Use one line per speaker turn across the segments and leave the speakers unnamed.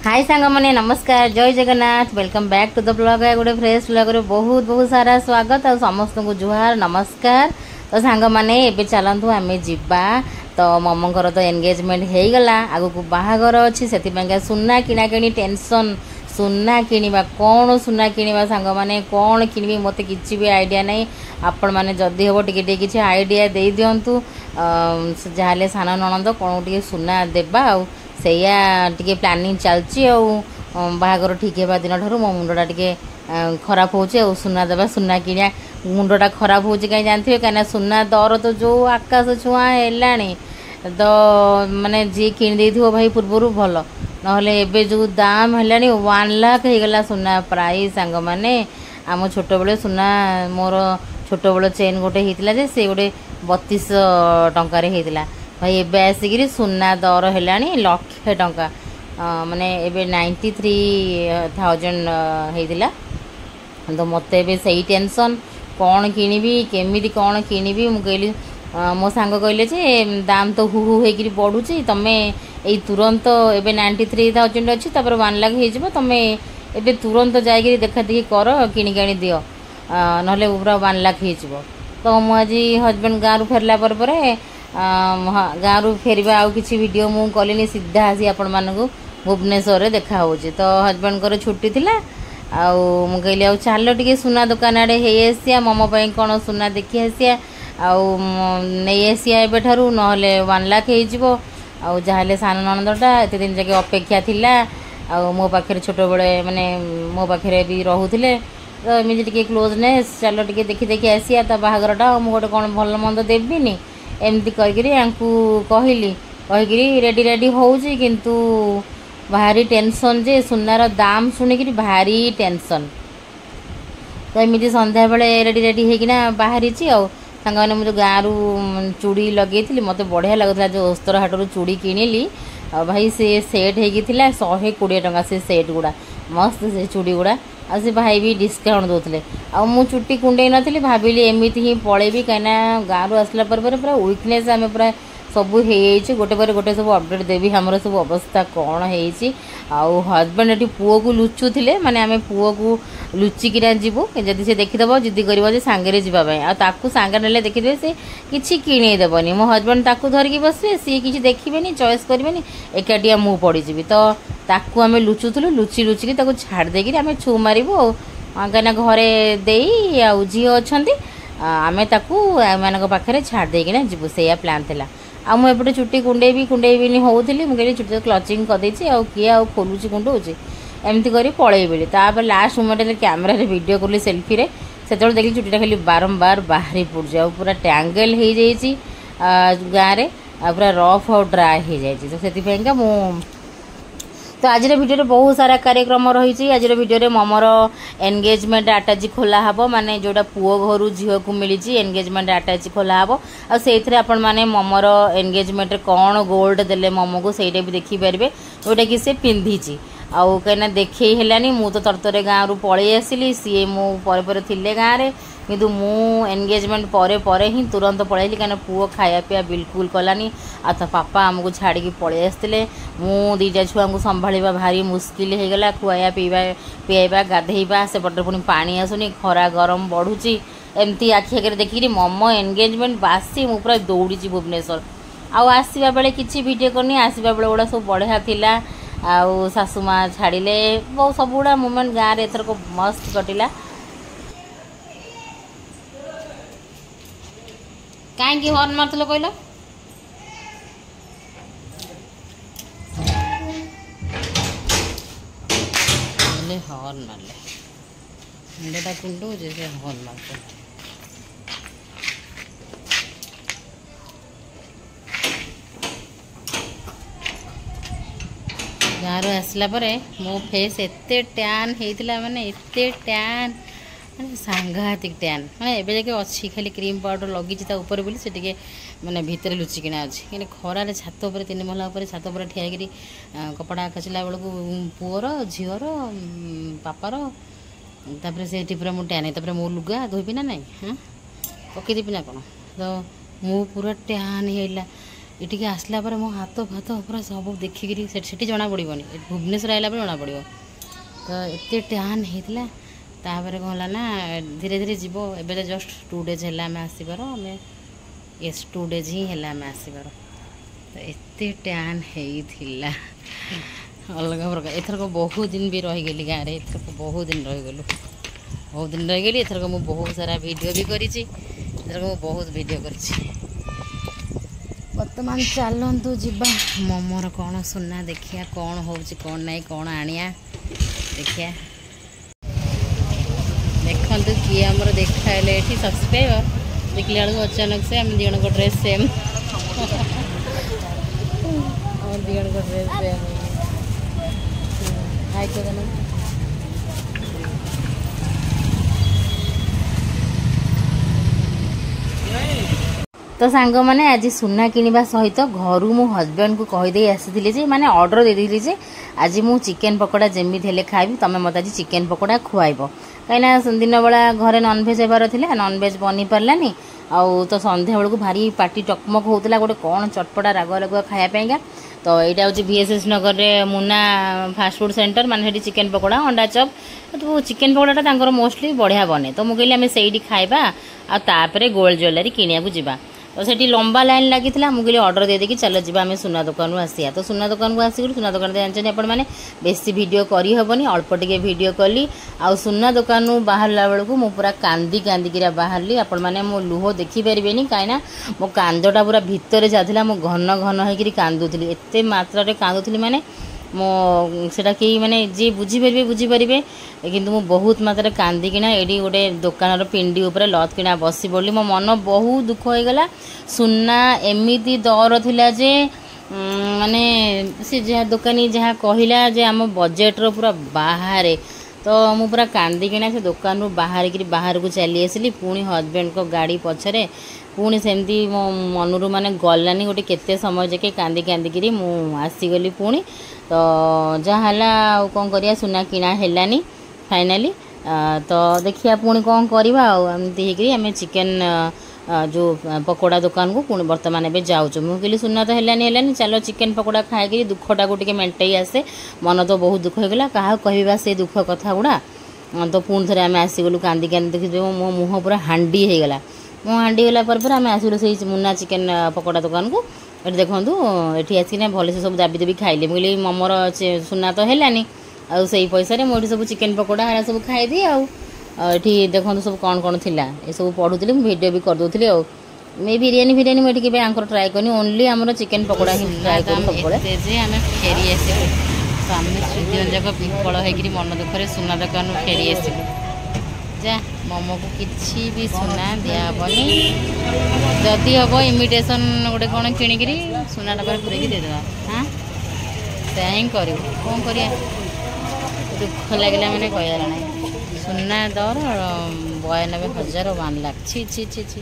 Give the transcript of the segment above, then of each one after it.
हाय सांग मैंने नमस्कार जय Jagannath welcome back to the blog है गोटे फ्रेश ब्लॉग रे बहुत बहुत सारा स्वागत और समस्त को जुहार नमस्कार। तो सांग मैंने एबे चलतु आम जीवा तो ममंकर तो एंगेजमेंट हो गला आगु को बाहागर अच्छी से सुना किना किणी टेंशन सुना किणवा कौन सुना किणवा सांग मैंने कौन किणवी मत कि भी आइडिया नहीं आपण मैंने जदि हम टे कि आइडिया दे दिंतु जहाँ सान ननद कौन टे सुना देवा आ सैया टे प्लानिंग चलती बाहागर ठीक है दिन ठार मो मुंडा टे खराब हो सुना देवा सुना किणा मुंडा खराब हो कहीं जानते कहीं सुना दर तो जो आकाश छुआ है तो माने जी किणी भाई पूर्वर भल नहले एबे जो दाम है 1 लाख हो गला सुना प्राइस सांग मैंने आम छोट बेले सुना मोर छोट बेल चेन गोटे होता जे से गोटे 3200 टंकार होता भाई एबे आसिक सुना दर है 1 लाख टंका माने एबे 93,000 होता तो मत एबे सही टेंशन कौन किणवी केमी कौन किणवी मुझे मो सांग कहले जे दाम तो हु हु होकर बढ़ुची तमें यही तुरंत एबे 93,000 अच्छी 1 लाख हो तमें एबे तुरंत जाकर देखा देखी कर किणिक आनी दियो नहले पूरा 1 लाख हो तो मुझे हजबैंड गाँव फेरला गाँव फेरवा आउ कि वीडियो मुझे कलिनी सीधा आसी आपण मानक भुवनेश्वर देखा हो तो हजबैंड छुट्टी थी आउ कहली आ चल टे सुना दुकान आड़े आसिया मम कौन सुना देखी आसिया नहीं आसिया एबे ठारू नहले 1 लाख हो जहाँ सान ननदटा एत दिन जाके अपेक्षा थिला आ मो पाखे छोट बड़े माने मो पाखे भी रोते तो एमती टे क्लोजनेस चल टे देखी देखी आसिया तो बाहागरटा मुझे गोटे कौन भल मंद देविनी एमती कहली कहीकि रेडी रेडी होउची किंतु भारी टेंशन जे सुनार दाम शुणिक भारी टेंशन तो एमती संध्या बेले रेडी रेडी होकिना बाहरी सांग मैंने मुझे गाँव चूड़ी लगे मत बढ़िया लगुला जो ओस्तर हाटर चूड़ी किणिली भाई से सेट होता 120 टंका से सेट गुड़ा मस्त से चूड़ी गुड़ा आ से भाई भी डिस्काउंट दौले आ मु चुट्टी कुंडे नी भाविली एमती ही पलैबी कहीं गाँव आसला पूरा वीकनेस आम पूरा सब गोटे पर गोटे सब अपडेट देवी आमर सब अवस्था कौन है हजबैंड ये पुओ को लुचुले माने आम पुओ को लुचिकिना जीवु जदि से देखीदेव जिद्दी कर सांगे जावाई आकू सांगे ना देखीदे से किसी किणेदेवनी मो हजबैंड ताकू धरिकी बसवे सी किसी देखिए चॉइस करें एकाटिया मु पड़जी तो ताकू आम लुचुलु लुचि लुचिकी छाड़ देकी आम छु मारू कहीं घरे दे झील अच्छा आम ताकू मान पाखे छाड़ देकिना जीवु से प्लान था आ मुझे चुट्टी कुंडेबी होती मुझे चुट्टी क्लचिंग करदे किए आ खोलुची कुंडौची एमती कर पलैबी तापर लास्ट मोमेंट कैमेरा वीडियो कली सेल्फी रे से देखिए चुट्टीटा खाली बारंबार बाहरी पड़े आ पूरा टैंगल हो जाइए गाँव में पूरा रफ और ड्राए हो जाए तो से मु तो आज वीडियो बहुत सारा कार्यक्रम रही आज वीडियो ममर एंगेजमेंट अटैच खोला हे माने जोड़ा पुओ घर झील को मिली एंगेजमेंट अटैच खोला हे और से आपण मैंने ममर एंगेजमेंट कौन गोल्ड देले मम को सहीटा भी देखिपारे जोटा कि सी पिंधि आउ कहीं देखे है मु तो तरतरे गाँव पलि आसली सी मो पर थिले गाँव में किंतु मु एंगेजमेंट परे ही तुरंत पलैली कहीं पुओ खाया पीया बिल्कुल कलानी आ तो पापा आमको छाड़ी पलि आसते मु 2टा छुआ को संभाड़ा भारी मुस्किल हो गला खुआया पीवा गाधेबा सेपटे पुणी पानी आसुनी खरा गरम बढ़ुची एमती आखि आगे देखिए मम एंगेजमेंट बासी मु पूरा दौड़ी भुवनेश्वर आसवा बेले किसी वीडियो करनी आसवा बेले गुड़ा सब बढ़िया थिला आउ सासुमा छाड़िले बहुत सब गुड़ा मोमेंट गाँव में एथरक मस्त कटिला कहीं हर्न मारल कहल हर्न मारे मुंडा कुंडे से हर्न मार गाँव आसला मो फेस एते टैन होता माने एते टैन माने सांघातिक टैन माने एबे जाके अच्छी खाली क्रीम पाउडर लगी ऊपर बोली से टिके माने भितर लुचिकिना अच्छी कहीं खरार छात उपर 3 महला छात उपर ठिया करी कपड़ा खचिला बेलू पुओर झीवर पापार तापर से पूरा मो टैन तापर मो लुगा धोबी ना नाई हाँ पकईदेवी ना कौन तो मु पूरा टैन होगा ଏଠିକି ଆସିଲା ପରେ ମୋ ହାତ ଫାତ ପୁରା ସବୁ ଦେଖିକିରି ସେଠି ଜଣା ପଡ଼ିବନି, ଭୁବନେଶ୍ୱର ଆସିଲା ପରେ ଜଣା ପଡ଼ିବ। ତ ଏତେ ଟ୍ୟାନ୍ ହେଇଥିଲା। ତାପରେ କ'ଣ ହେଲା ନା ଧୀରେ ଧୀରେ ଯିବ। ଏବେ ତ ଜଷ୍ଟ 2 days ହେଲା ଆମେ ଆସିବାର, ଆମେ 2 days ହିଁ ହେଲା ଆମେ ଆସିବାର। ତ ଏତେ ଟ୍ୟାନ୍ ହେଇଥିଲା ଅଲଗା ପ୍ରକାର। ଏଥରକ ବହୁତ ଦିନ ବି ରହିଗଲି ଗାଁରେ, ଏଥରକ ବହୁତ ଦିନ ରହିଗଲି। ଏଥରକ ମୁଁ ବହୁତ ସାରା ଭିଡ଼ିଓ ବି କରିଛି, ଏଥରକ ମୁଁ ବହୁତ ଭିଡ଼ିଓ କରିଛି। ବର୍ତ୍ତମାନ ଚାଲନ୍ତୁ ଯିବା ମୋମୋର କ'ଣ ସୁନା ଦେଖିବା, କ'ଣ ହେଉଛି କ'ଣ ନାହିଁ, କ'ଣ ଆଣିବା ଦେଖିବା। ଦେଖନ୍ତୁ କିଏ ଆମର ଦେଖାହେଲେ ଏଠି ସବସ୍କ୍ରାଇବର, ଦେଖିଲା ବେଳକୁ ଅଚାନକ ସେ ଆମେ ଦୁଇ ଜଣଙ୍କ ଡ୍ରେସ୍ ସେମ୍। ଆମର ଦୁଇ ଜଣଙ୍କ ଡ୍ରେସ୍ ସେମ୍। तो सांग मैंने आज सुना किणवा सहित घर मो हजबैंड को कहीदे आसी जे माने ऑर्डर दे देली जे आज मु चिकेन पकोड़ा जमी हेले खाइबी, तुम मत आज चिकेन पकोड़ा खुआब कहीं दिन बेला घरे नॉनवेज होबार थिला, नॉनवेज बनी पार्लानी। आउ तो संध्या बेलू भारी पार्टी टकमक होता गोटे कौन चटपटा राग लगुआ खायापाईका। तो यहाँ हूँ VSS नगर में मुन्ना फास्ट फूड सेंटर, माने चिकेन पकोड़ा अंडा चप। तो चिकेन पकोड़ा मोस्टली बढ़िया बने। तो मुझे आम से खाइबा आपर गोल्ड ज्वेलरी किणा जावा। तो सेठी लंबा लाइन लगी मुझे ऑर्डर दे देकी चलो जी आम सुना दुकान आसिया। तो सुना दुकान को आसिक सुना दुकान जानते आप बेसी वीडियो करहबनी, अल्प टिके वीडियो कली। आ सुना दुकान बाहरला बेलू मु पूरा कांदी कांदिकी बाहरली। आपण मैंने मो लुह देखिपारे कहीं मो कांदटा पूरा भितर जाता, मो घन घन होकर कांदुली, एत मात्रा कांदुली माने मो सेटा कई माने जी बुझीपारे किंतु मु बहुत मात्रा कांदिकिना एडी गोटे दुकान पिंडी उपर लत किना बसी पड़ी। मो मन बहुत दुख हो गला। सुना एमती दर थिला जे माने से जहाँ दुकानी जहाँ कहला जे आम बजेट्र पूरा बाहर। तो मु पूरा कांदिकिना से दुकान बाहर को चली आसली। पुणी हजबैंड को गाड़ी पछरे पुणी सेमती मो मनरू माने गलानी गोटे केते समय जाके कांदी कांदिकी मु आसीगली पुणी। तो जहाँ है कौन करिया सुना किना हेलानी फाइनाली। तो देखिया पुणी कौन करवा आमती आम चिकेन जो पकोड़ा दुकान को पुणी बर्तमान एवं जाऊँ। मुझे सुना तो हेलानी चलो चिकेन पकोड़ा खाई दुखटा को मेंटेई आसे। मन तो बहुत दुख होगा, क्या कहवा से दुख कथा गुड़ा। तो पुणी थे आम आसीगलु कांदी कांदी देखिए मो मुँह पूरा हांडी होगला। मुँह हांडी गला पर आम आसलु से मुन्ना चिकेन पकोड़ा दुकान को। ये देखूँ ये आसिना भलसे सब दाबी देवी खाइले। मुझे मोमोर सुना तो हेलानी आउ से पैसा मुझे सब चिकेन पकोड़ा है सब खाईदी। आठी देखो सब कौन कौन थी ये सब पढ़ुली, भिडियो भी करदे। मैं बिरियानी फिरियानी मुझे केवे आंकर ट्राए करनी, ओनली आमर चिकेन पकोड़ा ही ट्राए कर सब फेरी आसलु। तो आम सुदिन जाक विफल होकर मन दुखरे सुना दुकान फेरी आसलु। जा मोमो को किसी भी सुना दिहबनी, जदि हम इमिटेसन गोटे कौन किणिकी सुना डब्बा पूरे देदेवा। हाँ से हिं कर कौन कर दुख लगे मैंने कहला ना। सुना दर 92,000 1 लाख। छी छी छी छी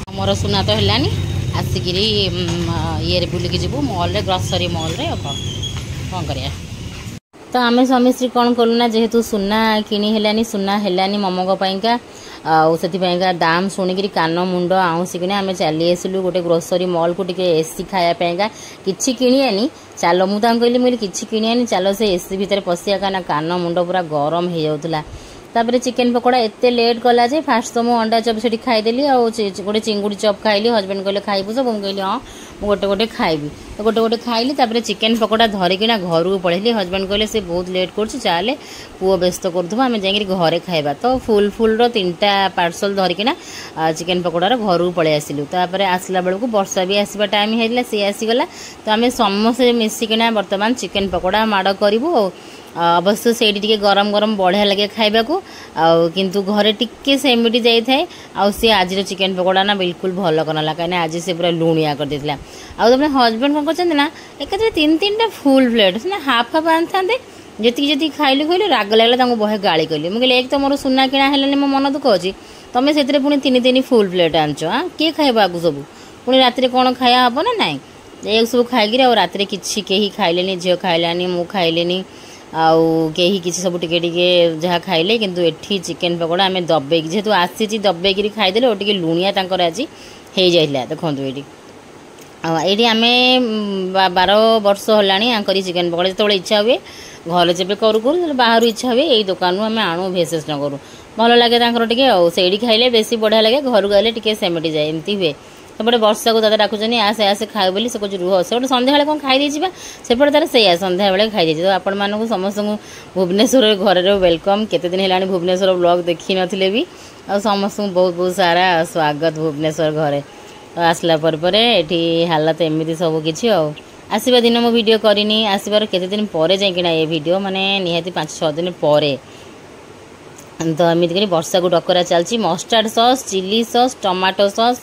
मोर सुना तो हेलानी आसिकी ये बुलिकी जीवु मॉल रे, ग्रोसरी मॉल रे कौन करिया। तो आम स्वामी स्त्री कौन कलुना जेहेतु सुना किणी हेलानी, सुना हेलानी मोमो पाइंका से दाम शुणिकी कान मुंड आउसिकिना आम चली आसलु गोटे ग्रोसरी मॉल को टिके एसी खायापाईका किछि किणियानी। चलो मुझे कहली मुझे किछि किणियानी, चलो से एसी भितर पशिया, काना कान मुंड पूरा गरम हो जाऊला। तापर चिकेन पकोड़ा एते लेट कला जे फास्ट तो मुझे अंडा चप से खाईदेली आ गोटे चिंगुड़ी चप खाइली हजबैंड कहले खाइबू सब मुझे कहली हाँ मुझे गोटे गोटे खाइबी तो गोटे गोटे खाइली तापर चिकेन पकोड़ा धरिकिना घर को पलैली हजबैंड कहले से बहुत लेट कर चले पुओ व्यस्त कर आम जाकि घरे खाइबा तो फुल फुल 3टा पार्सल धरिकिना चिकेन पकोड़ार घर को पलि आसिलु तापर आसला बेलू वर्षा भी आसवा टाइम है सी आसीगला तो आम समस्ते मिसिकिना बर्तमान चिकेन पकोड़ा माड़ करूँ अवश्य से गरम गरम बढ़िया लगे खाइबा को किंतु घरे टिके सेमिटी जाए सी आज चिकेन पकोड़ा ना बिल्कुल भल करना कहीं आज से पूरा लुणिया कर देता आने हजबैंड कौन कर ना एक 3-3टा फुल प्लेट ना हाफ हाफ आनी जी जी खाइली खाइली राग लगला बहे गाड़ी कहली मुझे एक तो मोर सुना किणा है मो मन दुख अच्छी तुम से पुणी 3 फुल प्लेट आंच हाँ किए खाइब आगु सब पुणी राति कौन खाया हम ना नाई ये सब खाई राति किसी कहीं खाइले झील खाइलानी मु खाइलेनी आउ कहीं किसी सब टिके जहाँ खाइले किंतु एठी चिकेन पकोड़ा आम दबे जेहेतु आसी दबे खाईदे टे लुणिया आज हो जाता देखो ये आम 12 वर्ष होलाणी चिकेन पकोड़ा जो इच्छा हुए घर जब करूँ बाहर इच्छा हुए यही दुकान आम आणु भेसेस न करूँ भल लगे से खाइले बेस बढ़िया लगे घर को गले टे सेमटी जाए एमती हुए सेपटे वर्षा को दादा डाकुन आसे आसे खाए बोली से कुछ रुह से गोटे सन्ध्या कौन खाई सेपटे तार से सन्ध्या बेले खाई तो आपण मानक समस्त भुवनेश्वर घर वेलकम केते दिन है भुवनेश्वर ब्लॉग देखी नथिले भी आ समस्त बहुत बहुत सारा स्वागत भुवनेश्वर घरे तो आसला पर एठी हालत एमती सब किसी आसवा दिन मो वीडियो करनी आसबार केते दिन पर जाइकिना ये वीडियो माने निहाती 5-6 दिन पर तो एमती कर वर्षा को डकरा चलती mustard sauce chilli sauce tomato sauce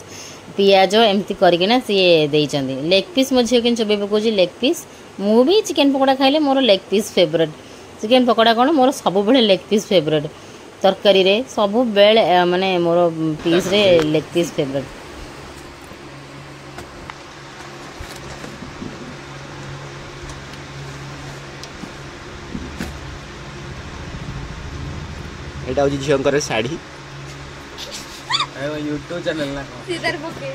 पियाज एमती करना सी देइचंदी लेग पीस मो झील कि चोबे पकाउची लेग पीस मु भी चिकेन पकोड़ा खाइले मोर leg piece favourite chicken pakora कौन मोर सब बेले लेग पीस फेवरेट तरकारी रे सब बेले माने मोर पीस रे लेग पीस फेवरेट
एटा होची झियोंकर साड़ी
यूट्यूब चैनल ना सीधर पके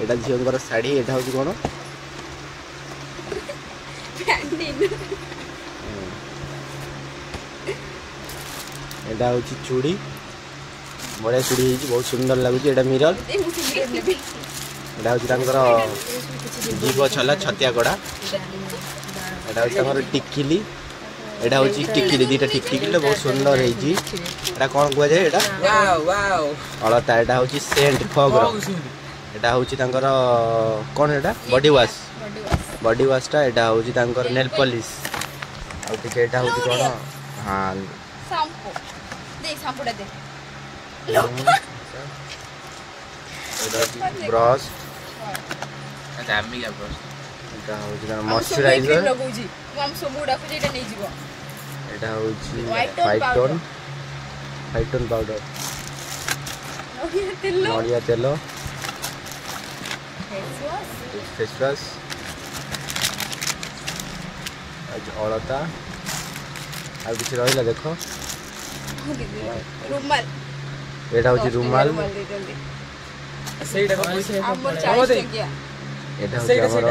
एटा झियोंकर साड़ी एटा होची कोन एटा होची चूड़ी बड़े चूड़ी हिची बहुत सुंदर लागुची एटा मिरर एटा होची तांकर जीव छला छतिया कड़ा एटा होची तांकर टिकिली एटा होची टिकिली दीटा टिकिली बहुत सुंदर हेजी एटा कोन कुआ जाय एटा
वाओ वाओ
अलता एटा होची सेंट फॉग एटा होची तांकर कोन एटा बॉडी वॉश टा एटा होची तांकर नेल पॉलिश आ टिके एटा होची कोन हां
शैम्पू दे
ब्रश
अच्छा आमी का ब्रश
एटा होची तांकर मॉइस्चराइजर
लगौजी हम सब उडा को जेटा नै जीवो
एटा होची फाइट टोन पाउडर नड़िया तेल फेस वॉश अलता आ किसी रहिला देखो
रुमाल
एटा होची रुमाल
सेटा को हमर 40 टकिया
एटा होची हमर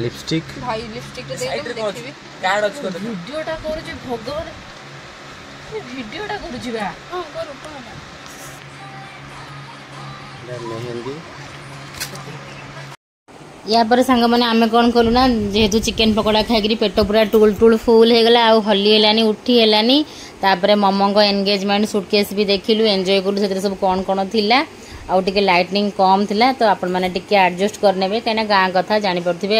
लिपस्टिक
भाई लिपस्टिक दे दे देखिबी कार्ड अछि को वीडियोटा करू जे भगवान वीडियोटा करू जी बा हां करू कोना
मेहंदी
या पर सांग मैंने आम कौन कलु ना जेहेतु चिकेन पकोड़ा खाई पेट पूरा टूल टूल फुल हो गला हली है उठी है तापर मम को एंगेजमेंट सुटकेस भी देखिलु एंजॉय कलु से सब कौन कौन थिला आउ टिके लाइटनिंग कम थिला तो आपण माने टिके एडजस्ट करने कहीं गाँ कथा जानी पड़थिबे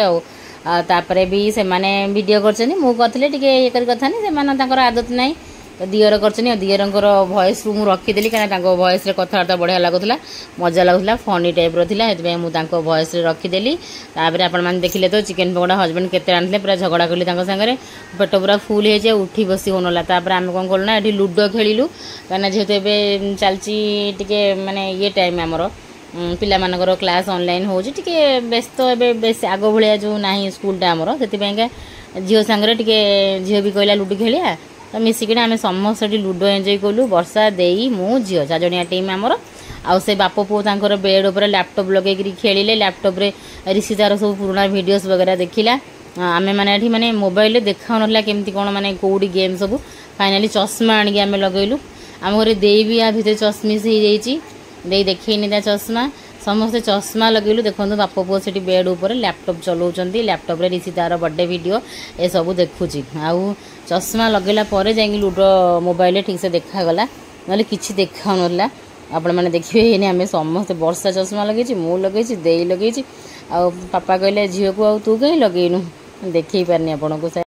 तापर भी से माने वीडियो करछनी मु करथिले टिके ये कर कथा नहीं से माने ताकर आदत नहीं तो दियर करछनी दियरंकर वॉइस रु रखीदेली कहीं वॉइस रे कथबार्ता बढ़िया लगुला मजा लगुला फनी टाइप रहा है मुझे वॉइस रे रखीदेली तापर आपण मैंने देखिले तो चिकेन पकोड़ा हजबैंड केते आनते पूरा झगड़ा कली सागर पेट पूरा फुल हो उठी बसी होना तापर आम कौन कलु ना ये लुडो खेलु कहीं जेहेतु ए चलती माने ये टाइम आमर पिलामानकर क्लास ऑनलाइन होची टिके व्यस्त ए बेस आग भाया जो ना स्कूलटा आमर से झील सांगे टिके झील भी कहला लुडो खेलिया तो मिसिकिना आम समस्त लुडो एंजॉय कलु वर्षा देई मु झील 4 जणिया टीम आमर आउ से बाप पुओ तांकर बेड उपर लैपटॉप लगे खेलिले लैपटॉप रे ऋषि तार सब पुराना वीडियोस वगैरह देखिला आमे माने एठी माने मोबाइल रे देखा नला केमती कोन माने कोडी गेम सब फाइनाली चश्मा आनिक आम लगेलु आम घर दे भी या भितर चश्मिश हो जाइए देखनी ता चश्मा समस्ते चश्मा लगेलु देखो बाप पुओ से बेड उपर लैपटॉप चलाउछंती लैपटॉप रे ऋषि तार बर्थडे वीडियो ए सब देखुची आउ चश्मा लगेला परे जाई लूडो मोबाइल ठीक से देखागला ना किसी देखा ना आपण मैंने देखिए ये आम समस्त वर्षा चश्मा लगे मु लगे दे लगे आ पापा कहले झील को तू कहीं लगेनु देख पारनी आपन को।